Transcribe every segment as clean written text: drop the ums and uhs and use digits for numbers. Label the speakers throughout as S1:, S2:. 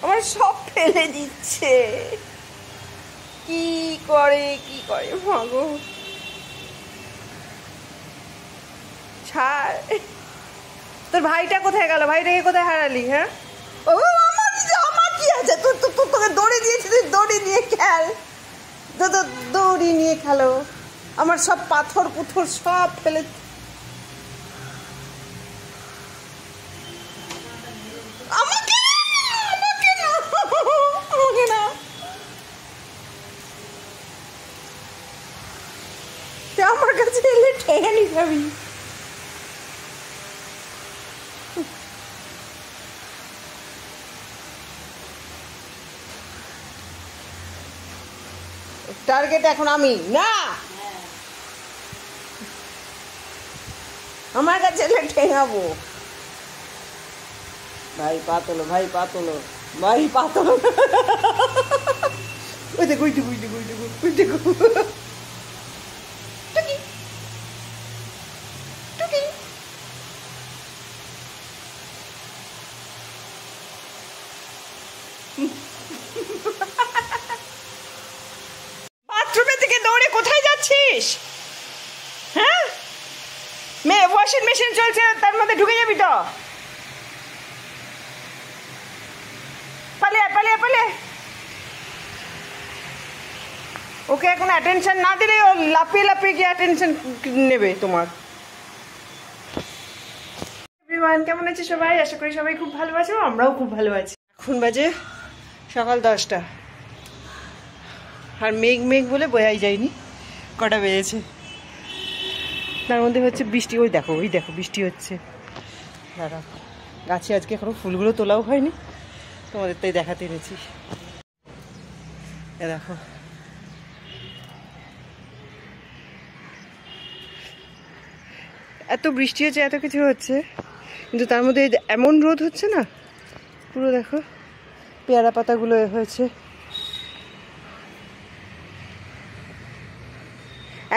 S1: আমার সব ফেলে দিচ্ছে, কি করে ভাগো ছাড়। তোর ভাইটা কোথায় গেল? ভাইটাকে কোথায় হারালি? হ্যাঁ, ও আমার জামা কি আছে? তোকে দড়ি দিয়েছি, তুই দড়ি নিয়ে খেল, দড়ি নিয়ে খেলো। আমার সব পাথর পুথর সব ফেলে। আমাকে না, আমার কাছে এলে ঠেঙে নি খাবি। টার্গেট এখন আমি না, আমার কাছে এলে ঠেঙাবো। ভাই পা তোলো, ভাই পা তোলো, ভাই পা তোলো। ওই দেখো, ওই দেখো। বাথরুমের দিকে দৌড়ে কোথায় যাচ্ছিস? হ্যাঁ, ওয়াশিং মেশিন চলছে, তার মধ্যে ঢুকে যাবি তো। পালিয়ে ওকে এখন অ্যাটেনশন না দিলে ও লাফিয়ে গিয়ে অ্যাটেনশন নেবে তোমার। এভরিওয়ান, কেমন আছে সবাই? আশা করি সবাই খুব ভালো আছো, আমরাও খুব ভালো আছি। এখন বাজে সকাল 10টা, আর মেঘ বলে বোঝাই যায়নি কটা বেজেছে। তার মধ্যে হচ্ছে বৃষ্টি। ওই দেখো বৃষ্টি হচ্ছে। দাঁড়া, গাছে আজকে এখনো ফুলগুলো তোলাও হয়নি, তোমাদের তাই দেখাতে এনেছি। এ দেখো, এত বৃষ্টি হচ্ছে, এত কিছু হচ্ছে, কিন্তু তার মধ্যে এমন রোদ হচ্ছে না। পুরো দেখো পেয়ারা পাতাগুলো হয়েছে।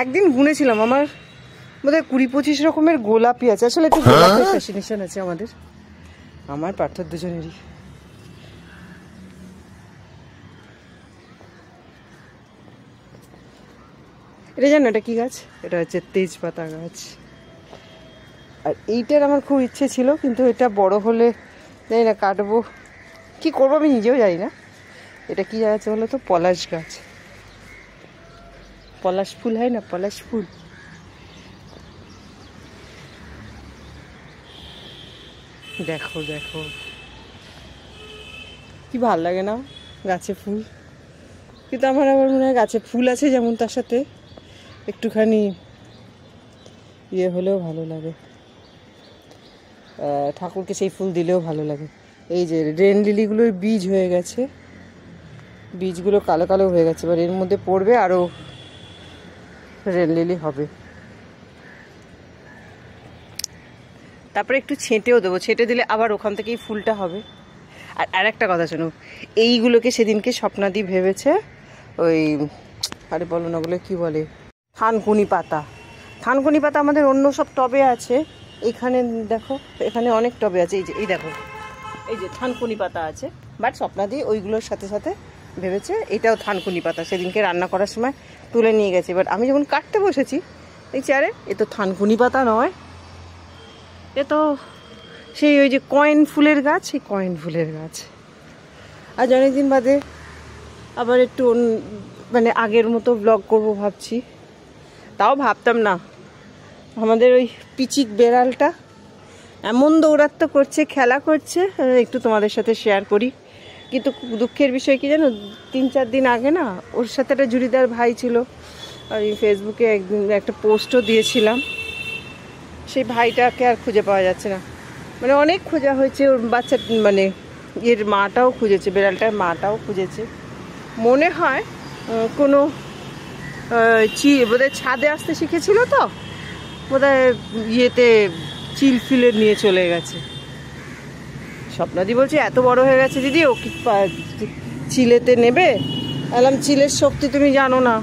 S1: একদিন গুনেছিলাম, আমার বোধহয় 20-25 রকমের গোলাপি আছে। আসলে একটু গোলাপের ফ্যাসিনেশন আছে আমাদের, আমার পার্থর দুজনেরই। এটা জানো এটা কি গাছ? এটা হচ্ছে তেজপাতা গাছ। আর এইটার আমার খুব ইচ্ছে ছিল, কিন্তু এটা বড় হলে জানি না কাটবো কি করবো, আমি নিজেও জানি না। এটা কি গাছ বলো তো? পলাশ গাছ। পলাশ ফুল হয় না, পলাশ ফুল। দেখো কি ভাল লাগে না গাছে ফুল? কিন্তু আমার আবার মনে হয় গাছে ফুল আছে যেমন, তার সাথে একটুখানি ইয়ে হলেও ভালো লাগে, ঠাকুরকে সেই ফুল দিলেও ভালো লাগে। এই যে রেন লিলিগুলোর বীজ হয়ে গেছে, বীজগুলো কালো হয়ে গেছে, এবার এর মধ্যে পড়বে আরও রেন লিলি হবে। তারপরে একটু ছেঁটেও দেবো, ছেঁটে দিলে আবার ওখান থেকেই ফুলটা হবে। আর একটা কথা শোনো, এইগুলোকে সেদিনকে স্বপ্নাদি ভেবেছে ওই, আরে বলো না, ওগুলো কী বলে, থানকুনি পাতা। থানকুনি পাতা আমাদের অন্য সব টবে আছে, এখানে দেখো, এখানে অনেক টবে আছে। এই দেখো, এই যে থানকুনি পাতা আছে, বাট স্বপ্নাদি ওইগুলোর সাথে ভেবেছে এটাও থানকুনি পাতা। সেদিনকে রান্না করার সময় তুলে নিয়ে গেছে। এবার আমি যখন কাটতে বসেছি দেখছি আরে এ তো থানকুনি পাতা নয়, এ তো সেই ওই যে কয়েন ফুলের গাছ, সেই কয়েন ফুলের গাছ। আজ অনেকদিন বাদে আবার একটু মানে আগের মতো ব্লগ করবো ভাবছি। তাও ভাবতাম না, আমাদের ওই পিচিক বেড়ালটা এমন দৌড়াত্ম করছে, খেলা করছে, একটু তোমাদের সাথে শেয়ার করি। কিন্তু দুঃখের বিষয় কি জানো, 3-4 দিন আগে না ওর সাথে একটা জুড়িদার ভাই ছিল, আমি ফেসবুকে একদিন একটা পোস্টও দিয়েছিলাম। সেই ভাইটাকে আর খুঁজে পাওয়া যাচ্ছে না, মানে অনেক খোঁজা হয়েছে। ওর বাচ্চা মানে এর মাটাও খুঁজেছে, বেড়ালটার মাটাও খুঁজেছে। মনে হয় কোনো বোধহয় ছাদে আসতে শিখেছিল তো, বোধহয় ইয়েতে চিল ফিলে নিয়ে চলে গেছে। স্বপ্নাদি বলছে এত বড় হয়ে গেছে দিদি, ও কি চিলেতে নেবে? বললাম চিলের শক্তি তুমি জানো না,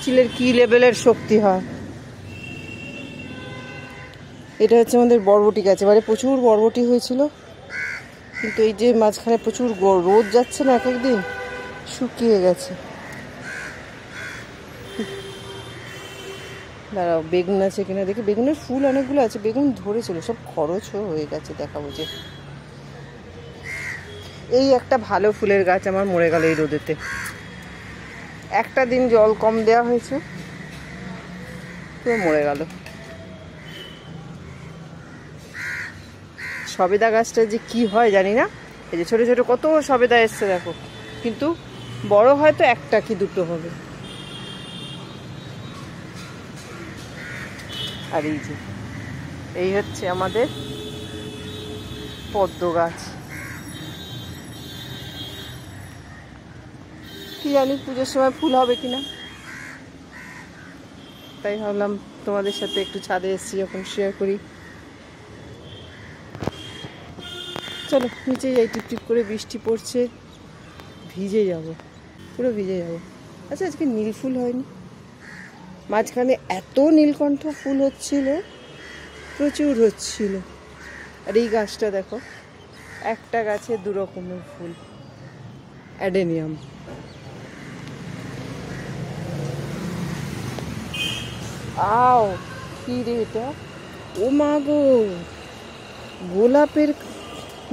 S1: চিলের কি লেভেলের শক্তি হয়। এটা হচ্ছে আমাদের বরবটি গাছ, এবারে প্রচুর বরবটি হয়েছিল, কিন্তু এই যে মাঝখানে প্রচুর রোদ যাচ্ছে না, এক একদিন শুকিয়ে গেছে। দাঁড়াও, বেগুন আছে কিনা দেখি। বেগুনের ফুল অনেকগুলো আছে, বেগুন ধরেছিল, সব খরচও হয়ে গেছে, দেখাবো যে। এই একটা ভালো ফুলের গাছ আমার মরে গেল এই রোদেতে। একটা দিন জল কম দেওয়া হয়েছে, পুরো মরে গেল। সবেদা গাছটা যে কি হয় জানি না। এই যে ছোট ছোট কত সবেদা এসছে দেখো, কিন্তু বড় হয়তো একটা কি দুটো হবে। আর এই যে এই হচ্ছে আমাদের পদ্ম গাছ। কি জানি পুজোর সময় ফুল হবে কিনা, তাই ভাবলাম তোমাদের সাথে একটু ছাদে এসেছি যখন শেয়ার করি। চলো নিচে যাই, টিপ টিপ করে বৃষ্টি পড়ছে, ভিজে যাব, পুরো ভিজে যাব। আচ্ছা আজকে নীল ফুল হয়নি, মাঝখানে এত নীলকণ্ঠ ফুল হচ্ছিল, প্রচুর হচ্ছিল। আর এই গাছটা দেখো, একটা গাছে দু রকমের ফুল, অ্যাডেনিয়াম। আও কি রে এটা, ও মা গো,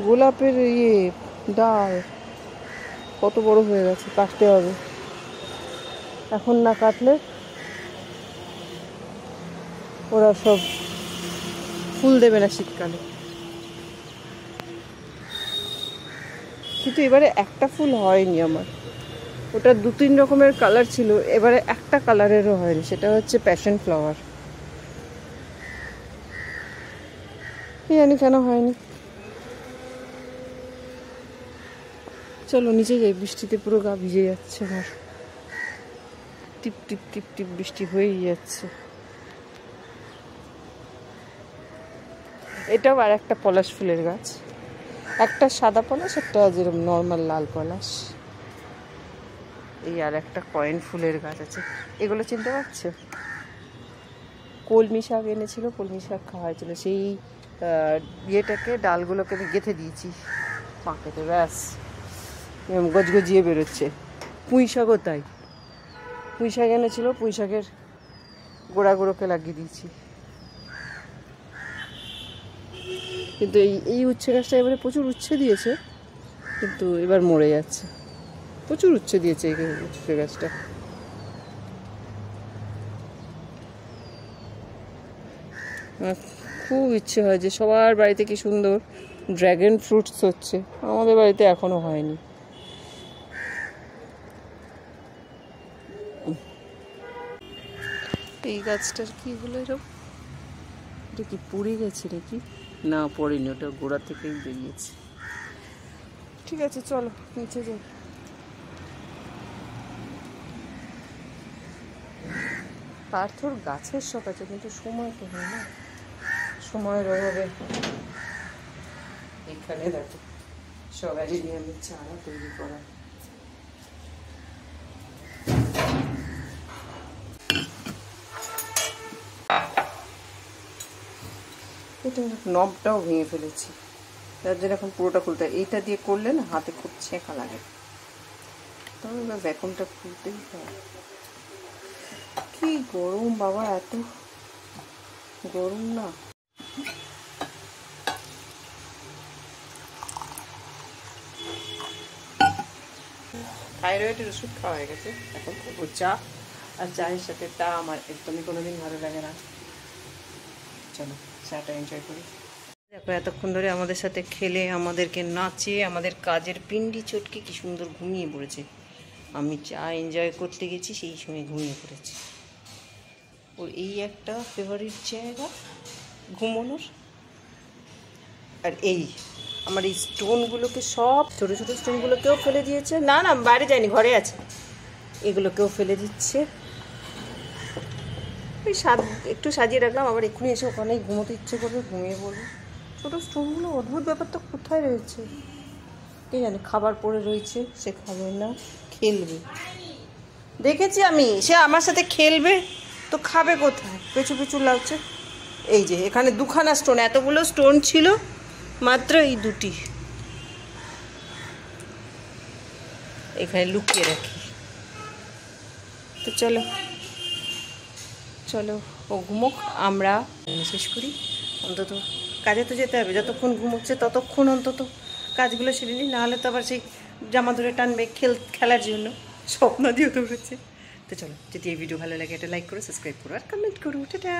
S1: গোলাপের ইয়ে ডাল কত বড় হয়ে গেছে, কাটতে হবে। এখন না কাটলে ওরা সব ফুল দেবে না শীতকালে। কিন্তু এবারে একটা ফুল হয়নি আমার, ওটা 2-3 রকমের কালার ছিল, এবারে একটা কালারেরও হয়নি, সেটা হচ্ছে প্যাশন ফ্লাওয়ার। কি জানি কেন হয়নি। চলো নিচে যাই, বৃষ্টিতে পুরো গা ভিজে যাচ্ছে আমার, টিপ টিপ টিপ টিপ বৃষ্টি হয়েই যাচ্ছে। এটাও আর একটা পলাশ ফুলের গাছ, একটা সাদা পলাশ, একটা যেরকম নর্মাল লাল পলাশ। এই আর একটা কয়েন ফুলের গাছ আছে, এগুলো চিনতে পারছো? কলমি শাক এনেছিল, কলমি শাক খাওয়া হয়েছিল, সেই ইয়েটাকে ডালগুলোকে আমি গেঁথে দিয়েছি পাঁকেতে, ব্যাস গজগজিয়ে বেরোচ্ছে। পুঁই শাকও তাই, পুঁই শাক এনেছিল, পুঁই শাকের গোড়াগুলোকে লাগিয়ে দিয়েছি। কিন্তু এই উচ্ছে গাছটা এবারে প্রচুর উচ্ছে দিয়েছে, কিন্তু এবার মরে যাচ্ছে। প্রচুর উচ্ছে দিয়েছে এই উচ্ছে গাছটা। খুব ইচ্ছে হয় যে সবার বাড়িতে কি সুন্দর ড্রাগন ফ্রুটস হচ্ছে, আমাদের বাড়িতে এখনো হয়নি। এই গাছটার কি হলো এরকম, এটা কি পুড়ে গেছে নাকি? না পড়েনি, ওটা গোড়া থেকেই বেরিয়েছে। ঠিক আছে চলো নিচে যাই। পার্থর গাছের শখ আছে, কিন্তু সময় তো হয় না, সময়ের অভাবে। এখানে দেখো সব অ্যাডেনিয়ামের চারা তৈরি করা। এটা নবটাও ভেঙে ফেলেছি, তার জন্য এখন পুরোটা খুলতে হয়। এইটা দিয়ে করলে না হাতে খুব ছেঁকা লাগে, তবে এবার ভ্যাকুমটা খুলতেই হয়। কি গরম বাবা, এত গরম না। থাইরয়েডের ওষুধ খাওয়া হয়ে গেছে, এখন খাবো চা, আর চায়ের সাথে টা আমার একদমই কোনোদিন ভালো লাগে না। চলো চাটা এনজয় করি। দেখো এতক্ষণ ধরে আমাদের সাথে খেলে, আমাদেরকে নাচিয়ে, আমাদের কাজের পিন্ডি চটকে কি সুন্দর ঘুমিয়ে পড়েছে। আমি চা এনজয় করতে গেছি, সেই সময় ঘুমিয়ে পড়েছি। ওর এই একটা ফেভারিট জায়গা ঘুমানোর। আর এই আমার এই স্টোনগুলোকে, সব ছোটো ছোটো স্টোনগুলোকেও ফেলে দিয়েছে। না না বাইরে যায়নি, ঘরে আছে, এগুলোকেও ফেলে দিচ্ছে। ওই একটু সাজিয়ে রাখলাম, আবার এক্ষুনি এসে ওখানেই ঘুমোতে ইচ্ছে করবে, ঘুমিয়ে পড়বে। ছোটো স্টোনগুলো অদ্ভুত ব্যাপারটা কোথায় রয়েছে কে জানে। খাবার পড়ে রয়েছে, সে খাবে না, খেলবে। দেখেছি আমি, সে আমার সাথে খেলবে তো খাবে কোথায়, পেছু পেছু লাগছে। এই যে এখানে দুখানা স্টোন, এতগুলো স্টোন ছিল, মাত্র এই দুটি এখানে লুকিয়ে রাখি। তো চলো চলো ও ঘুমোক, আমরা শেষ করি। অন্তত কাজে তো যেতে হবে, যতক্ষণ ঘুমোচ্ছে ততক্ষণ অন্তত কাজগুলো সেরে নিই, নাহলে তো আবার সেই জামা ধরে টানবে খেলার জন্য, স্বপ্ন দিয়েও দৌড়চ্ছে। তো চলো, যদি এই ভিডিও ভালো লাগে এটা লাইক করো, সাবস্ক্রাইব করো আর কমেন্ট করো। টাটা।